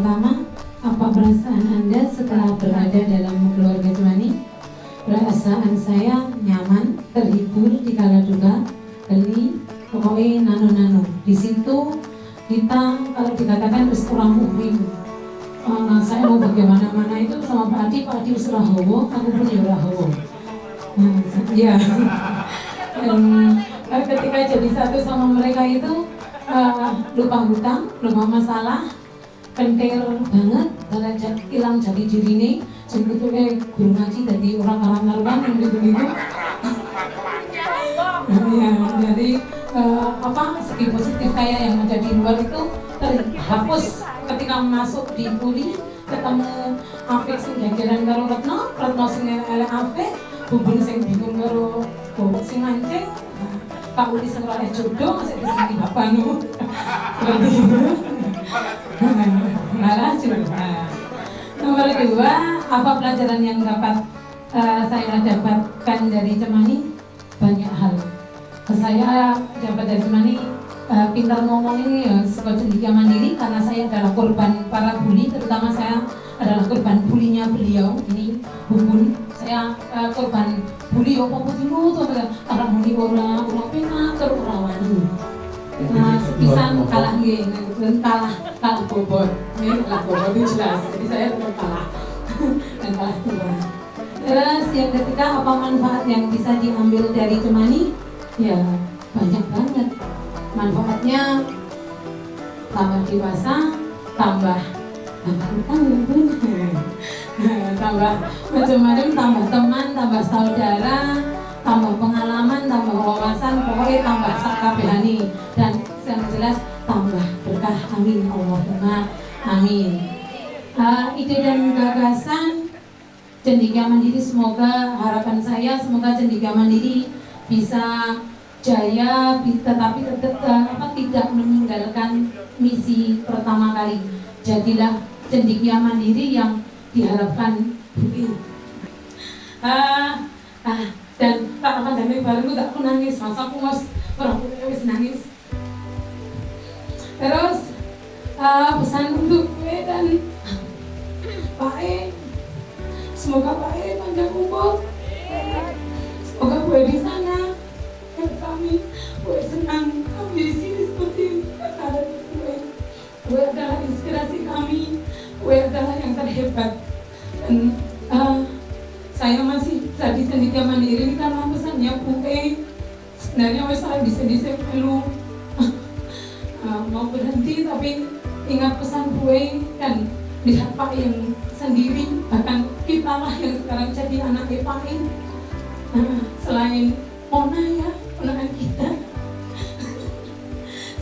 pertama, apa perasaan Anda setelah berada dalam keluarga Cemani? Perasaan saya nyaman, terhibur di kala duka, geli, pokoknya nano-nano. Di situ kita kalau dikatakan orang muhrim, saya mau bagaimana-mana itu sama Pak Adi wis rahawa, aku pun ya rahawa. Ya. Dan ketika jadi satu sama mereka itu lupa hutang, lupa masalah, pentir banget, karena hilang jati diri ini. Jadi itu guru ngaji dari orang-orang karuan yang gitu-gitu. Ya, jadi segi positif kayak yang ada di luar itu terhapus ketika masuk di Puli, ketemu Afik sing jajaran karo Retno sing elek Afik, bubun sing bingung karo bobok sing mancing, Pak Uli sing oleh jodoh masih disini bapakmu. Seperti itu. Malah curhat. Nomor 2, apa pelajaran yang dapat saya dapatkan dari Cemani? Banyak hal. Saya dapat dari Cemani pintar ngomong ini ya, suka cendekia mandiri karena saya adalah korban para bully, terutama saya adalah korban bulinya beliau. Ini Bubun, saya korban bully opo putihmu tuh karena bully orang pena terus wani. Nah, sepisan kalah dan kalah bobot. Ini kalah bobot itu jelas. Jadi saya tetap kalah dan kalah tua. Terus yang ketiga, apa manfaat yang bisa diambil dari Cemani? Ya banyak banget. Manfaatnya tambah dewasa, tambah utang ya bun. Tambah macam-macam, tambah teman, tambah saudara, tambah pengalaman, tambah wawasan, pokoknya tambah sakabehani, dan yang jelas tambah berkah. Amin Allahumma amin. Ide dan gagasan Cendekia Mandiri, semoga harapan saya semoga Cendekia Mandiri bisa jaya, tetapi tetap tidak meninggalkan misi pertama kali. Jadilah Cendekia Mandiri yang diharapkan Budi. Dan tak pandemi baru tak aku nangis, masa aku wis nangis. Terus pesan untuk gue dan Pak E, semoga Pak E panjang umur, semoga gue di sana dan kami gue senang kami di sini seperti ada gue adalah inspirasi kami, gue adalah yang terhebat. Dan saya masih jadi Cendekia Mandiri karena pesannya Bu E. Sebenarnya saya bisa perlu mau berhenti, tapi ingat pesan Bu E dan lihat Pak yang sendiri, bahkan kita lah yang sekarang jadi anak Pak E. Selain Mona ya, ponakan kita.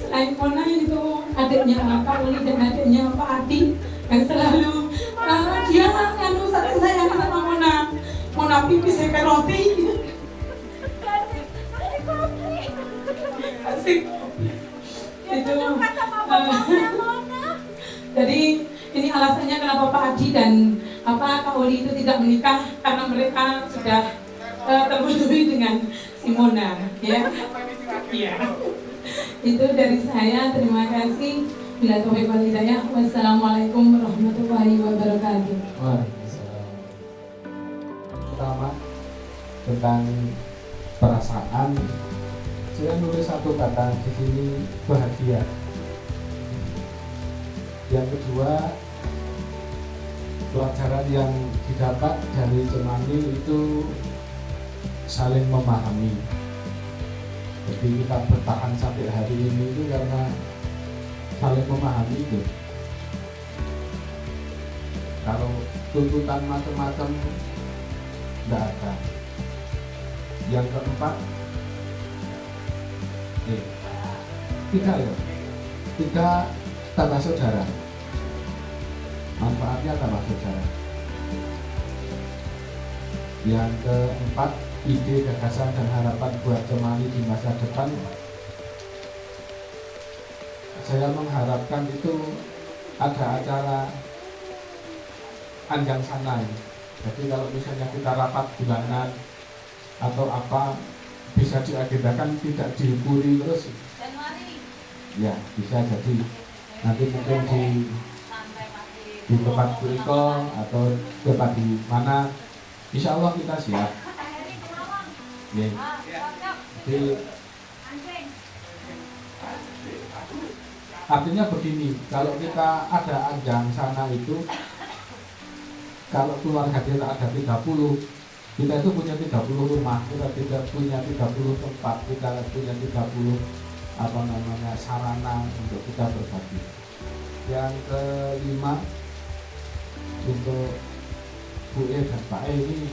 Selain Mona itu adiknya Pak Uli dan adiknya Pak Adi yang selalu dia kan saling sayang sama Mona pipis kayak roti. Asik. Itu. Jadi ini alasannya kenapa Pak Adi dan Kak Uli itu tidak menikah, karena mereka sudah terbunuh dengan si Mona, ya. Iya. Itu dari saya. Terima kasih. Bila taufiq wal hidayah. Wassalamualaikum warahmatullahi wabarakatuh. Waalaikumsalam. Pertama tentang perasaan, saya nulis satu kata di sini, bahagia. Yang kedua, pelajaran yang didapat dari Cemani itu saling memahami. Jadi kita bertahan sampai hari ini itu karena saling memahami itu. Kalau tuntutan macam-macam tidak ada. Yang keempat, tiga tambah saudara. Manfaatnya tambah saudara. Yang keempat, ide, gagasan, dan harapan buat Cemani di masa depan. Saya mengharapkan itu ada acara Anjang Sanai. Jadi kalau misalnya kita rapat bulanan atau apa, bisa diagendakan, tidak dihukuri terus. Ya, bisa jadi nanti mungkin di di tempat Kuriko atau tempat di mana, insya Allah kita siap. Yeah. Jadi, artinya begini, kalau kita ada ajang sana itu, kalau keluarga kita ada 30, kita itu punya 30 rumah, kita tidak punya 30 tempat, kita punya 30 sarana untuk kita berbagi. Yang kelima, untuk Bu E dan Pak E ini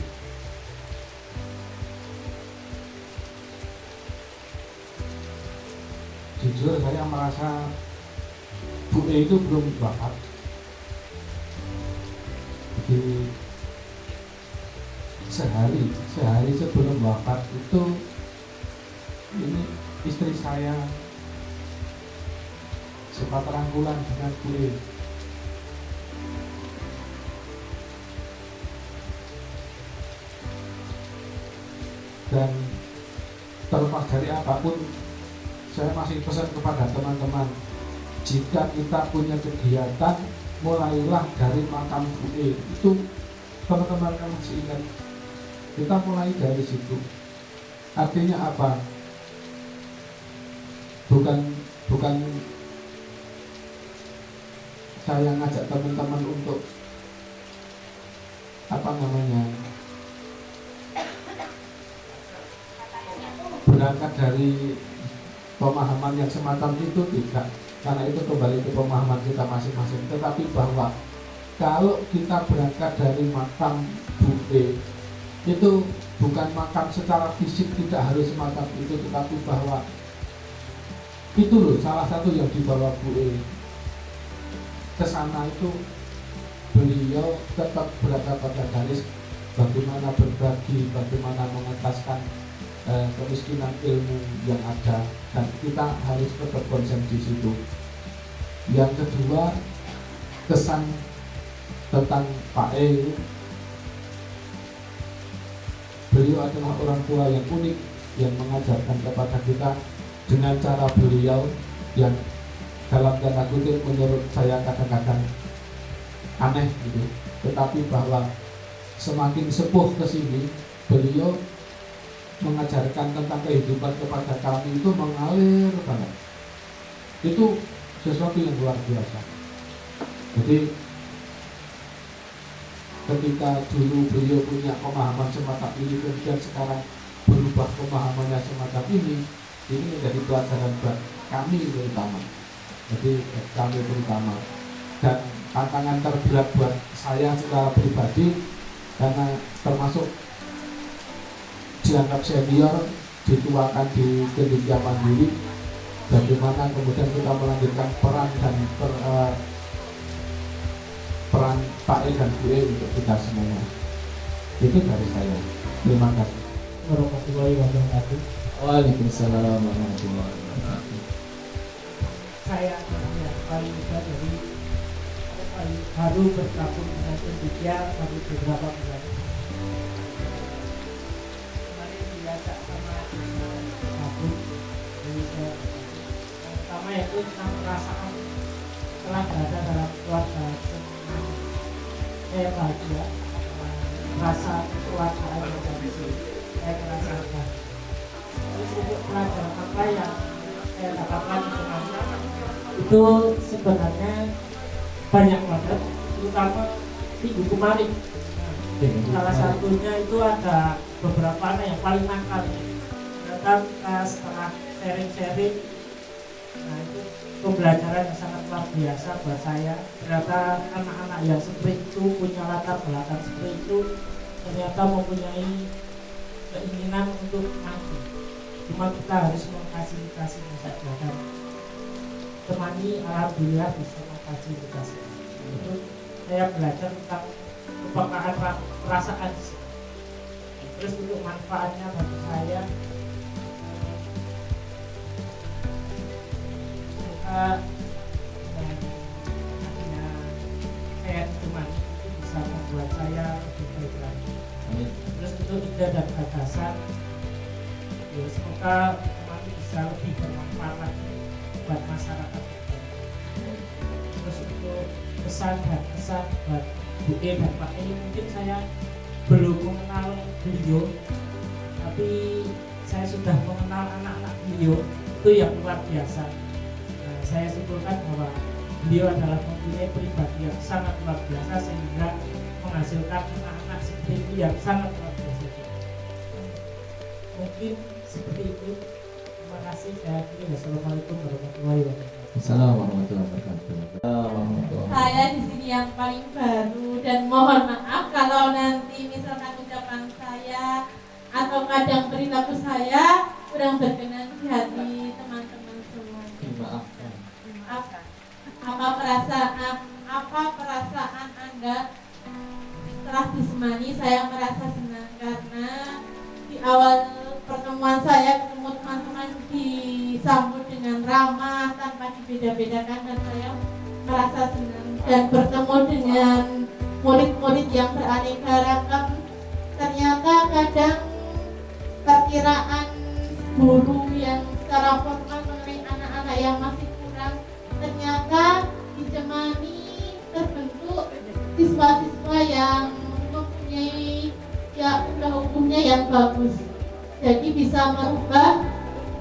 jujur saya merasa Bu E itu belum wafat. Jadi sehari sebelum wafat itu ini istri saya sempat rangkulan dengan Bu E. Dan terlepas dari apapun, saya masih pesan kepada teman-teman, jika kita punya kegiatan, mulailah dari makam Bu E. Itu teman-teman kan masih ingat, kita mulai dari situ. Artinya apa? Bukan saya ngajak teman-teman untuk berangkat dari pemahaman yang semacam itu, tidak, karena itu kembali ke pemahaman kita masing-masing. Tetapi bahwa kalau kita berangkat dari makam Bu E, itu bukan makam secara fisik, tidak harus makam itu, tetapi bahwa itu loh salah satu yang dibawa Bu E ke sana itu, beliau tetap berada pada garis bagaimana berbagi, bagaimana mengentaskan kemiskinan ilmu yang ada, dan kita harus tetap konsen di situ. Yang kedua, kesan tentang Pak E, beliau adalah orang tua yang unik, yang mengajarkan kepada kita dengan cara beliau yang dalam tanda kutip menurut saya kadang-kadang aneh gitu, tetapi bahwa semakin sepuh ke sini, beliau mengajarkan tentang kehidupan kepada kami itu mengalir banget. Itu sesuatu yang luar biasa. Jadi ketika dulu beliau punya pemahaman semacam ini, kemudian sekarang berubah pemahamannya semacam ini menjadi pelajaran buat kami terutama. Jadi kami terutama, dan tantangan terberat buat saya secara pribadi, karena termasuk dianggap senior, dituakan di Indonesia Mandiri, bagaimana kemudian kita melanjutkan peran dan peran Pak E dan Bu E untuk kita semua. Itu dari saya. Terima kasih. Warahmatullahi wabarakatuh. Waalaikumsalam warahmatullahi wabarakatuh. Saya paling muda dari baru bergabung dengan Indonesia baru beberapa bulan. Kemarin diajak sama gabung. Yang pertama yaitu tentang perasaan telah berada dalam keluarga. Saya bahagia, rasa kekeluargaan yang dari sini saya merasakan. Terus untuk pelajaran apa yang saya dapatkan itu sebenarnya banyak banget, terutama minggu kemarin. Salah satunya itu ada beberapa anak yang paling nakal. Ternyata setelah sharing-sharing, nah itu pembelajaran yang sangat luar biasa buat saya. Ternyata anak-anak yang seperti itu punya latar belakang seperti itu, ternyata mempunyai keinginan untuk maju. Cuma kita harus memfasilitasinya saja, dan temani alhamdulillah bisa memfasilitasi. Itu saya belajar tentang kepekaan perasaan. Terus untuk manfaatnya bagi saya, adanya kayak teman itu bisa membuat saya lebih baik lagi. Terus untuk ide dan gagasan, ya semoga teman bisa lebih bermanfaat lagi buat masyarakat. Terus untuk kesan dan kesan buat Bu E dan Pak E. Mungkin saya belum mengenal beliau, tapi saya sudah mengenal anak-anak beliau, itu yang luar biasa. Nah, saya simpulkan bahwa beliau adalah mempunyai pribadi yang sangat luar biasa sehingga menghasilkan anak-anak seperti itu yang sangat luar biasa. Mungkin seperti itu. Terima kasih. Saya akhiri. Wassalamualaikum warahmatullahi wabarakatuh. Assalamualaikum warahmatullahi wabarakatuh. Saya di sini yang paling baru dan mohon maaf kalau nanti misalkan ucapan saya atau kadang perilaku saya kurang berkenan di hati teman-teman semua. Dimaafkan. Apa perasaan Anda setelah disemani? Saya merasa senang karena di awal pertemuan saya ketemu teman-teman disambut dengan ramah tanpa dibeda-bedakan dan saya merasa senang dan bertemu dengan murid-murid yang beraneka ragam. Ternyata kadang perkiraan guru yang secara formal mengenai anak-anak yang masih kurang, ternyata di Cemani terbentuk siswa-siswa yang mempunyai hukumnya yang bagus. Jadi bisa merubah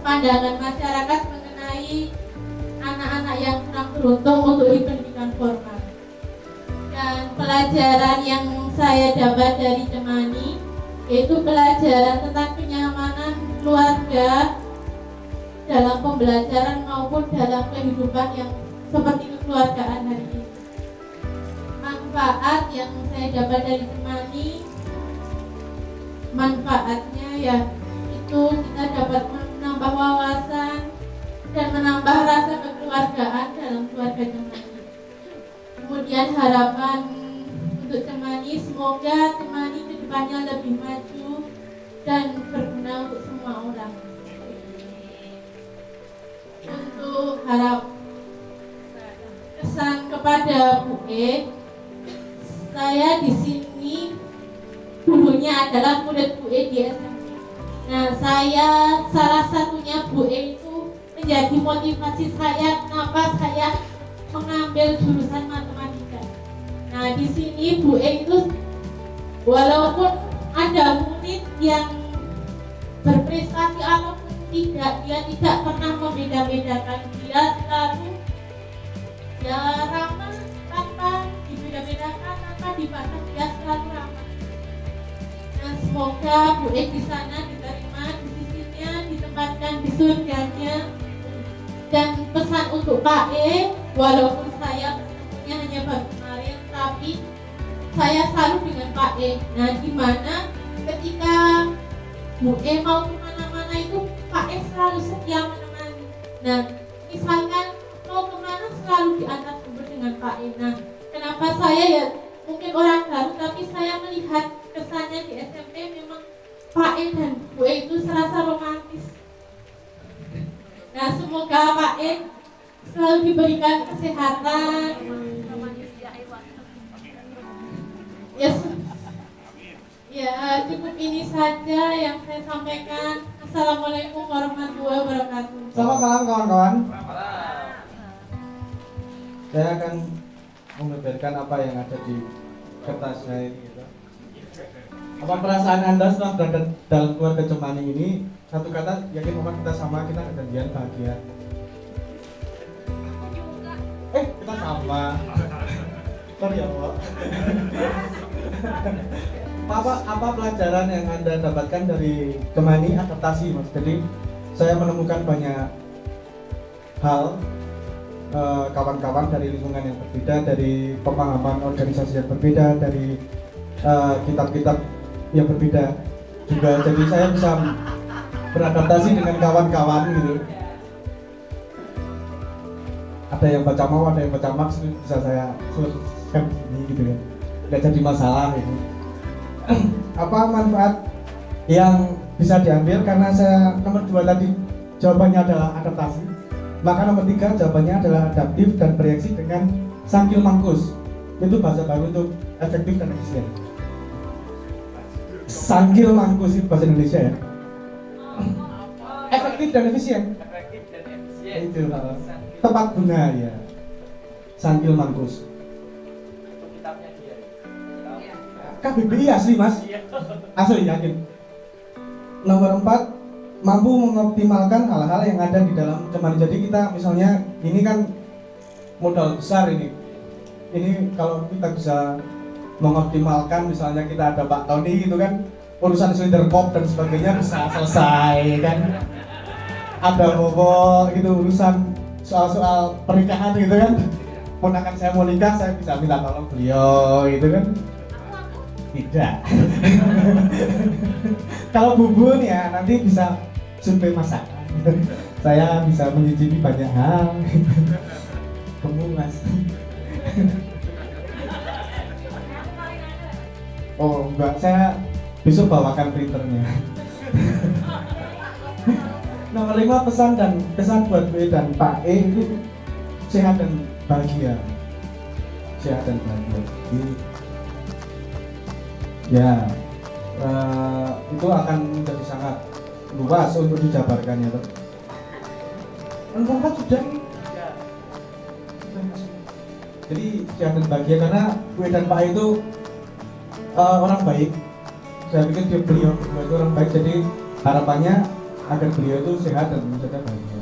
pandangan masyarakat mengenai anak-anak yang kurang beruntung untuk di pendidikan formal. Dan pelajaran yang saya dapat dari Cemani yaitu pelajaran tentang kenyamanan keluarga dalam pembelajaran maupun dalam kehidupan yang seperti kekeluargaan hari ini. Manfaat yang saya dapat dari Cemani, manfaatnya ya itu kita dapat menambah wawasan dan menambah rasa kekeluargaan dalam keluarga Cemani. Kemudian harapan untuk Cemani, semoga Cemani kedepannya lebih maju dan berguna untuk semua orang. Untuk kesan kepada Bu E, saya di sini dulunya adalah murid Bu E di SMP. Nah, saya salah satunya Bu E itu menjadi motivasi saya kenapa saya mengambil jurusan matematika. Nah, di sini Bu E itu walaupun ada murid yang berprestasi ataupun tidak, dia tidak pernah membeda-bedakan. Dia selalu ramah tanpa dibeda-bedakan, tanpa dipandang, dia selalu ramah. Nah, semoga Bu E di sana diterima di sisinya, ditempatkan di surganya. Dan pesan untuk Pak E, walaupun saya bertemunya hanya baru kemarin, tapi saya selalu dengan Pak E. Nah, dimana ketika Bu E mau kemana-mana itu Pak E selalu setia menemani. Nah, misalkan mau kemana selalu diantar jemput dengan Pak E. Nah, kenapa saya ya mungkin orang baru, tapi saya melihat kesannya di SMP memang Pak E dan Bu E itu serasa romantis. Nah, semoga Pak E selalu diberikan kesehatan. Ya, cukup ini saja yang saya sampaikan. Assalamualaikum warahmatullahi wabarakatuh. Selamat malam kawan-kawan. Saya akan membeberkan apa yang ada di kertasnya ini gitu. Apa perasaan Anda setelah berada dalam keluarga Cemani ini? Satu kata, yakin bahwa kita sama, kita kebahagiaan, bahagia. Kita sama. Sorry ya, Pak. Apa pelajaran yang Anda dapatkan dari Cemani adaptasi, Mas? Jadi saya menemukan banyak hal, kawan-kawan dari lingkungan yang berbeda, dari pemahaman organisasi yang berbeda, dari kitab-kitab yang berbeda juga. Jadi saya bisa beradaptasi dengan kawan-kawan gitu. Ada yang baca mau, ada yang baca maks, bisa saya selesaikan ini gitu ya. Nggak jadi masalah itu. Apa manfaat yang bisa diambil? Karena saya nomor 2 tadi jawabannya adalah adaptasi, maka nomor 3 jawabannya adalah adaptif dan bereaksi dengan sangkil mangkus. Itu bahasa baru untuk efektif dan efisien. Sangkil mangkus itu bahasa Indonesia ya. Efektif dan efisien. Itu tepat guna ya. Sangkil mangkus. KBBI asli mas, asli yakin. Nomor 4, mampu mengoptimalkan hal-hal yang ada di dalam cemani. Jadi kita misalnya ini kan modal besar ini kalau kita bisa mengoptimalkan, misalnya kita ada Pak Tony gitu kan, urusan silinder kop dan sebagainya bisa selesai kan. Ada Bobo gitu, urusan soal-soal pernikahan gitu kan, ponakan saya mau nikah, saya bisa minta tolong beliau gitu kan. Tidak. Kalau bubun ya nanti bisa survei masakan. Saya bisa menyicipi banyak hal. Kamu mas. Oh enggak, saya besok bawakan printernya. Nomor 5, pesan dan kesan buat B dan Pak E itu sehat dan bahagia. Sehat dan bahagia. Jadi, ya itu akan menjadi sangat luas untuk dijabarkannya. Nomor 4 sudah. Jadi sehat dan bahagia karena gue dan Pak itu orang baik. Saya pikir beliau itu orang baik, jadi harapannya agar beliau itu sehat dan menjaga bahagia.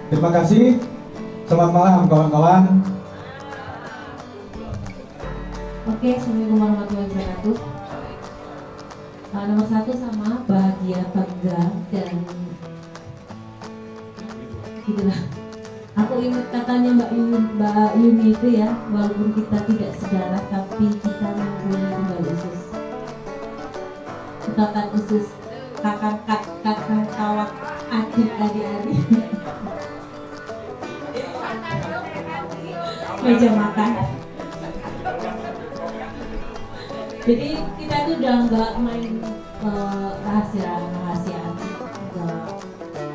Terima kasih. Selamat malam kawan-kawan. Oke, Assalamualaikum warahmatullahi wabarakatuh. Nomor 1 sama bahagia, bangga, dan gitulah. Aku ingat katanya Mbak Yuni itu ya, walaupun kita tidak sedarah tapi kita mempunyai tunggal usus. Ikatan usus, kakak kawat, adik. Meja makan. Jadi kita tuh udah nggak main rahasiaan,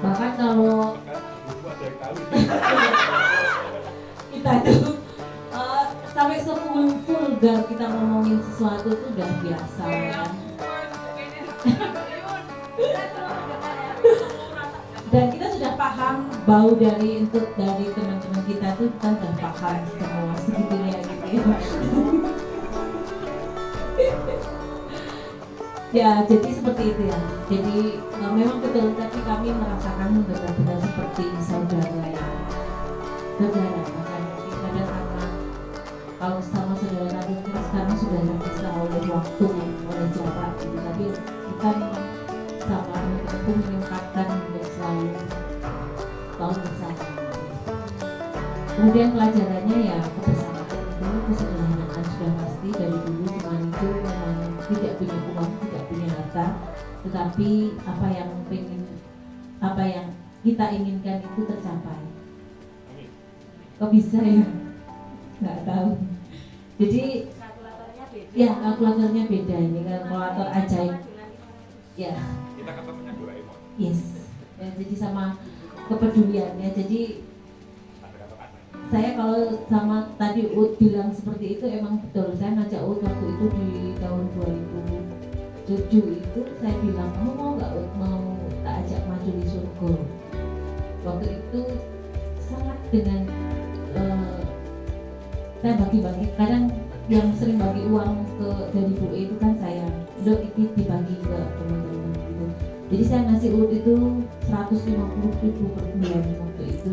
bahkan kalau kita tuh sampai vulgar kita ngomongin sesuatu tuh udah biasa kan. Dan kita sudah paham bau dari teman-teman kita tuh, kita udah paham semua segitunya gitu ya. Ya, jadi seperti itu ya. Jadi memang betul tadi kami merasakan benar-benar seperti saudara ya. Saudara, makanya kita dan anak kalau sama saudara Radun kan sekarang sudah terpisah oleh waktu, oleh jarak gitu. Tapi kita memang sama itu meningkatkan untuk selalu bersama. Kemudian pelajarannya ya kebersamaan itu, kesederhanaan sudah pasti dari dulu. Cuman itu memang tidak punya uang, tidak punya harta, tetapi apa yang kita inginkan itu tercapai. Kok bisa ya? Nggak tahu. Jadi kalkulatornya beda ini, kalkulator ajaib. Ya. Kita ketemunya Doraemon. Yes. Ya, jadi sama kepeduliannya. Jadi saya kalau sama tadi Ud bilang seperti itu emang betul. Saya ngajak Ud waktu itu di tahun 2007 itu, saya bilang kamu mau nggak Ud, mau tak ajak maju di surga. Waktu itu sangat dengan saya bagi-bagi, kadang yang sering bagi uang dari Bu E itu kan saya, itu dibagi ke teman-teman gitu. Jadi saya ngasih Ud itu 150.000 per bulan waktu itu.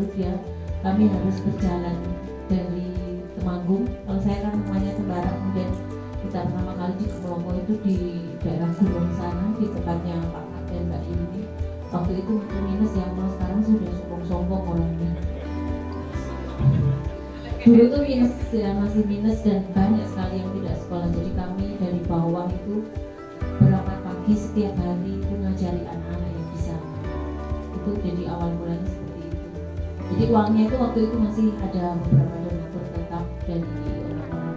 Kami harus berjalan dari Temanggung. Kalau saya kan rumahnya Tembara, kemudian kita pertama kali di Kelompok itu di daerah Gunung sana, di tempatnya Pak Kat dan Mbak Yuni. Waktu itu minus ya, kalau sekarang sudah sombong-sombong orangnya. Dulu tuh minus ya, masih minus dan banyak sekali yang tidak sekolah. Jadi kami dari bawah itu berangkat pagi setiap hari itu ngajari anak-anak yang bisa. Itu jadi awal mulanya seperti itu. Jadi uangnya itu waktu itu masih ada beberapa donatur tetap dari orang-orang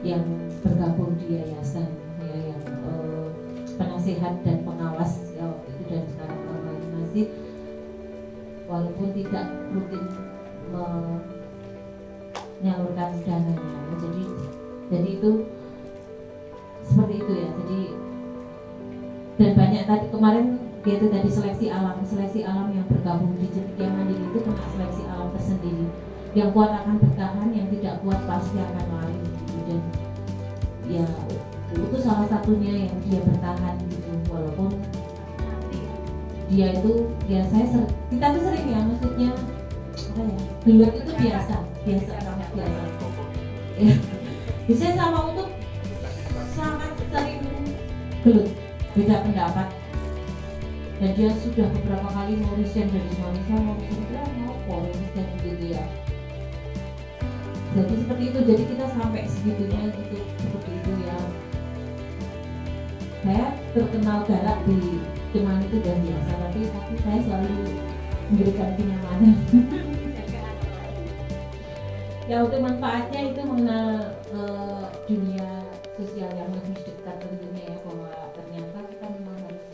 yang bergabung di yayasan ya, yang penasehat dan pengawas ya, waktu itu, dan sekarang masih walaupun tidak rutin menyalurkan dananya. Jadi itu seperti itu ya. Jadi dan banyak tadi kemarin yaitu tadi seleksi alam yang bergabung di Cendekia Mandiri itu kena seleksi alam tersendiri. Yang kuat akan bertahan, yang tidak kuat pasti akan lari. Dan ya itu salah satunya yang dia bertahan gitu, walaupun dia itu ya kita tuh sering ya, maksudnya apa ya, gelut itu biasa sangat biasa ya. Biasanya sama untuk sangat sering gelut, beda pendapat, dan dia sudah beberapa kali mau resign dari Indonesia, mau resign gitu ya. Jadi seperti itu, jadi kita sampai segitunya gitu, seperti itu ya. Saya terkenal galak di cuman itu dan biasa, tapi saya selalu memberikan kenyamanan. Ya untuk manfaatnya itu mengenal dunia sosial yang lebih dekat tentunya ya, bahwa ternyata kita memang harus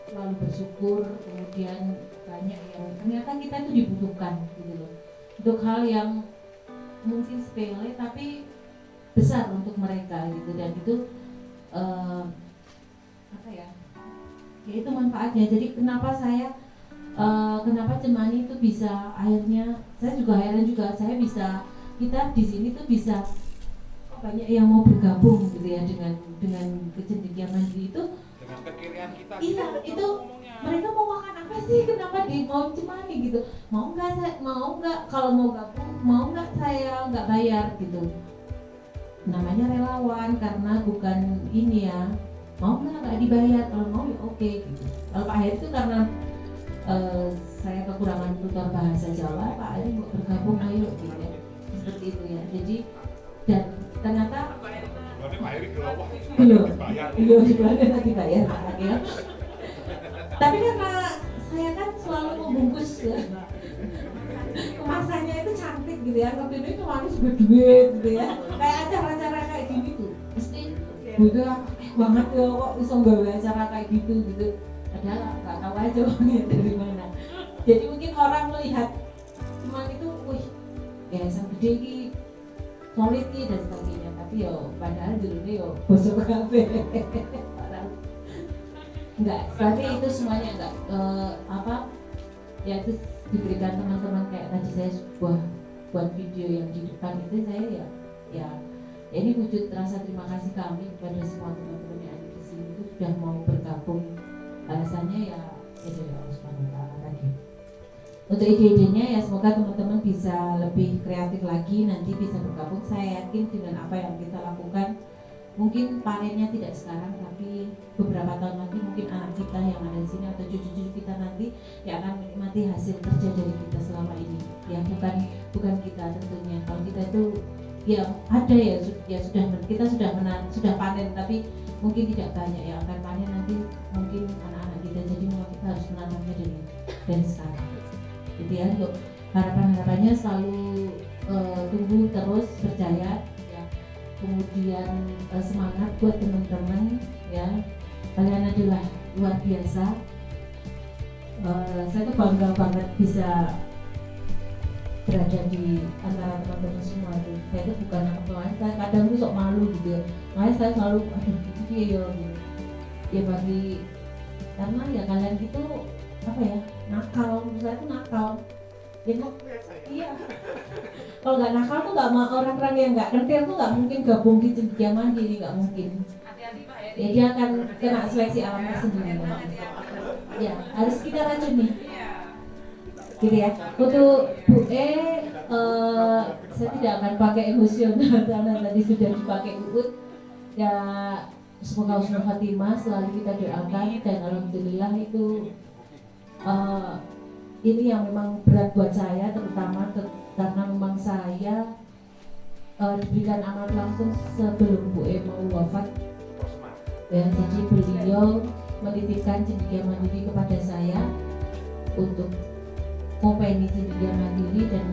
selalu bersyukur, kemudian banyak yang ternyata kita itu dibutuhkan gitu loh, untuk hal yang mungkin sepele tapi besar untuk mereka gitu, dan itu apa ya, ya itu manfaatnya. Jadi kenapa kenapa Cemani itu bisa, akhirnya saya juga heran juga, kita di sini tuh bisa banyak yang mau bergabung gitu ya dengan kecendikian mandiri itu, dengan kekirian kita. Iya, itu mereka mau makan apa sih, kenapa mau Cemani gitu, mau nggak kalau mau gabung, mau nggak saya nggak bayar gitu, namanya relawan, karena bukan ini ya, mau nggak dibayar, kalau mau ya oke gitu. Kalau Pak Heri itu karena saya kekurangan tutor bahasa Jawa, Pak Heri mau bergabung, ayo gitu ya, seperti itu ya. Jadi dan ternyata belum nanti bayar ya. Tapi karena saya kan selalu membungkus kemasannya itu cantik gitu ya, waktu itu manis berduit gitu ya, kayak acara-acara kayak gini tuh mesti udah banget ya, kok bisa nggawe acara kayak gitu. Padahal nggak tahu aja uangnya dari mana. Jadi mungkin orang melihat cuman itu, wih yayasan gede ki, solid ki dan sebagainya, tapi yo padahal dulunya yo bosok kafe. Enggak, berarti itu semuanya enggak ya itu diberikan teman-teman, kayak tadi saya buat video yang di depan itu, saya ya ini wujud rasa terima kasih kami kepada semua teman-teman yang ada di sini itu sudah mau bergabung. Alasannya ya itu ya Allah Subhanahu wa Ta'ala tadi. Untuk ide-idenya ya semoga teman-teman bisa lebih kreatif lagi, nanti bisa bergabung. Saya yakin dengan apa yang kita lakukan, mungkin panennya tidak sekarang, tapi beberapa tahun lagi mungkin anak kita yang ada di sini atau cucu-cucu kita nanti yang akan menikmati hasil kerja dari kita selama ini. Ya bukan kita tentunya. Kalau kita itu ya ada ya kita sudah panen, tapi mungkin tidak banyak yang akan panen nanti, mungkin anak-anak kita. Jadi memang kita harus menanamnya dari sekarang. Jadi ya untuk harapannya selalu tumbuh terus, berjaya ya. Kemudian semangat buat teman-teman ya, kalian adalah luar biasa. Saya tuh bangga banget bisa berada di antara teman-teman semua itu. Saya itu bukan apa-apa, saya kadang tuh sok malu gitu ya, makanya saya selalu itu dia ya gitu. Ya bagi, karena ya kalian itu apa ya, nakal, saya tuh nakal ya, iya. Kalau nggak nakal tuh nggak mau, orang-orang yang nggak kentir tuh nggak mungkin gabung di Cendekia Mandiri, nggak mungkin. Ya dia akan kena seleksi alam tersendiri ya, harus kita racuni gitu ya. Untuk Bu saya tidak akan pakai emosional karena tadi sudah dipakai Uut ya. Semoga husnul khatimah selalu kita doakan, dan alhamdulillah itu ini yang memang berat buat saya, terutama karena memang saya diberikan amanat langsung sebelum Bu mau wafat ya. Jadi beliau menitipkan Cendekia Mandiri kepada saya untuk kompeni Cendekia Mandiri, dan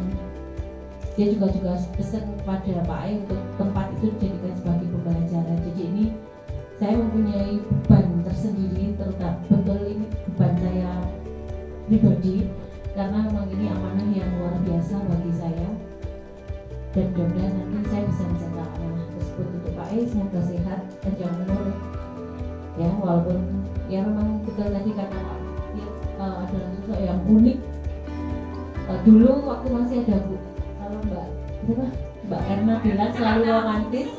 dia juga pesan kepada Pak Ai untuk tempat itu dijadikan sebagai pembelajaran. Jadi ini saya mempunyai beban tersendiri, terutama betul ini beban saya pribadi, karena memang ini amanah yang luar biasa bagi saya, dan mudah-mudahan nanti saya bisa menjaga amanah tersebut. Untuk Pak Ai semoga sehat, panjang umur ya, walaupun ya memang betul tadi kata Pak dia adalah sosok yang unik. Dulu waktu masih ada Bu, kalau Mbak Erna bilang selalu romantis,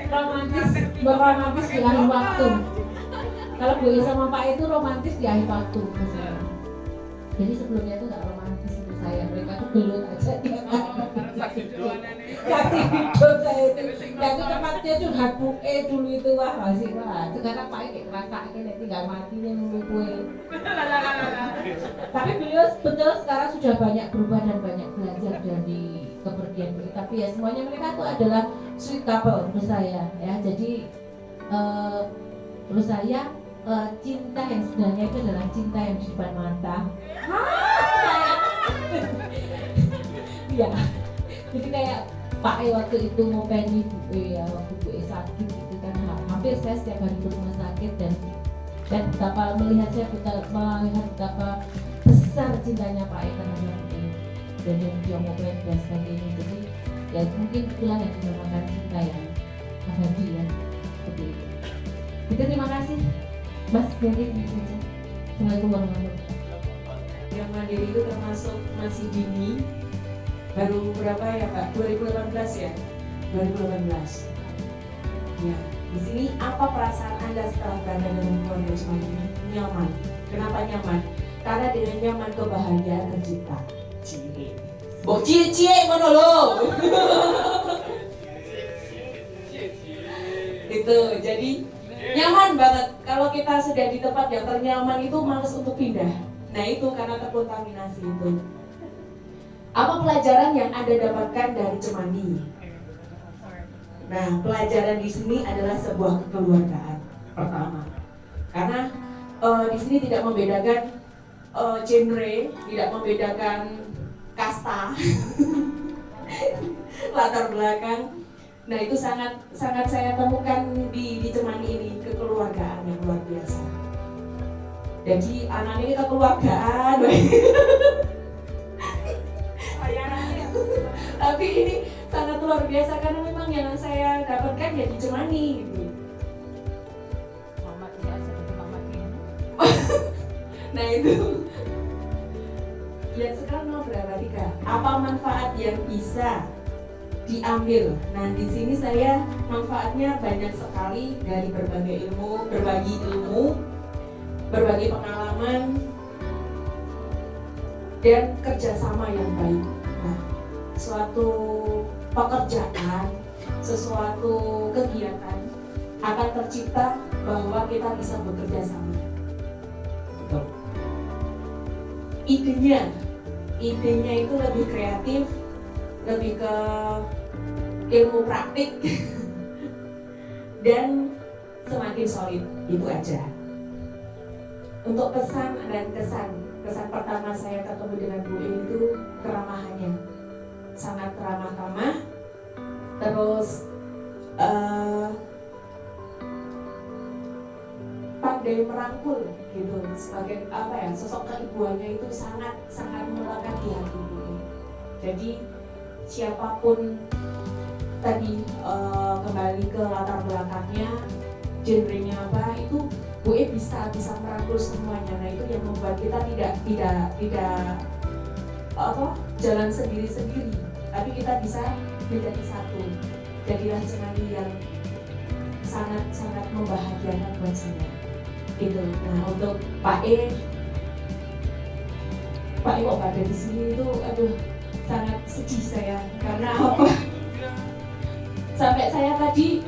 romantis di akhir waktu. Kalau Bu E sama Pak E itu romantis di akhir waktu misalnya. Jadi sebelumnya itu nggak romantis itu saya, mereka tuh gelut aja dia saksi hidup saya itu. Tapi tempatnya curhat Bu E dulu itu wah masih wah. Sekarang Pak E kayak ngerasain nanti nggak matinya nunggu kue. Tapi beliau betul sekarang sudah banyak berubah dan banyak belajar dari kepergian beliau. Tapi ya semuanya mereka tuh adalah sweet couple menurut saya ya. Jadi menurut saya cinta yang sebenarnya itu adalah cinta yang di depan mata. Iya. Jadi kayak Pak E waktu itu mau pengen Bu E ya, waktu Bu E sakit gitu kan hampir saya setiap hari ke rumah sakit dan betapa melihat betapa besar cintanya Pak E terhadap Bu E dan yang dia mau pengen dan sebagainya. Jadi ya mungkin itulah yang dinamakan cinta yang abadi ya, seperti itu. Kita terima kasih Mas Dewi saja. Assalamualaikum warahmatullahi wabarakatuh. Yang mandiri itu termasuk masih dini, baru berapa ya Pak? 2018 ya? 2018. Ya, di sini apa perasaan Anda setelah berada dengan keluarga Cimandi? Nyaman. Kenapa nyaman? Karena dengan nyaman kebahagiaan tercipta. Cie. Bok cie mana lo? Itu jadi nyaman banget. Kalau kita sudah di tempat yang ternyaman itu malas untuk pindah. Nah itu karena terkontaminasi itu. Apa pelajaran yang Anda dapatkan dari Cimandi? Nah pelajaran di sini adalah sebuah kekeluargaan pertama. Karena di sini tidak membedakan genre, tidak membedakan kasta, latar belakang. Nah itu sangat saya temukan di Cimandi ini, kekeluargaan yang luar biasa. Jadi anaknya kita keluargaan, tapi ini sangat luar biasa karena memang yang saya dapatkan ya di Cimandi gitu. Nah itu. Lihat sekarang nomor berapa 3? Apa manfaat yang bisa diambil? Nah di sini saya manfaatnya banyak sekali dari berbagai ilmu, berbagi pengalaman dan kerjasama yang baik. Nah suatu pekerjaan, sesuatu kegiatan akan tercipta bahwa kita bisa bekerja sama. Idenya itu lebih kreatif, lebih ke ilmu praktik dan semakin solid, itu aja. Untuk pesan dan kesan pertama saya ketemu dengan Bu E itu keramahannya, sangat ramah tamah, terus pandai merangkul gitu, sebagai apa ya, sosok keibuannya itu sangat melekat di hati Bu E. Jadi siapapun tadi kembali ke latar belakangnya, genrenya apa, itu Bu E bisa merangkul semuanya. Nah itu yang membuat kita tidak jalan sendiri, tapi kita bisa menjadi satu. Jadilah Cimandi yang sangat membahagiakan buat saya. Gitu. Nah untuk Pak E kok ada di sini itu, aduh sangat sedih saya karena apa? Sampai saya tadi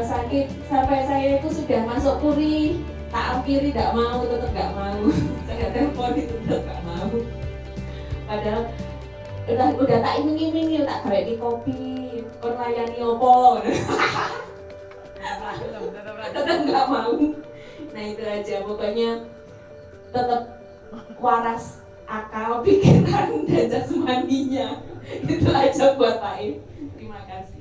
sakit, sampai saya itu sudah masuk puri, tak ampiri, tidak mau, tetap nggak mau. Saya telepon itu tetap nggak mau. Padahal udah tak iming-imingi, tak gawe kopi, kon layani opo. Tetap nggak mau. Nah itu aja, pokoknya tetap waras akal, pikiran dan jasmaninya. Itu aja buat Pak E. Terima kasih.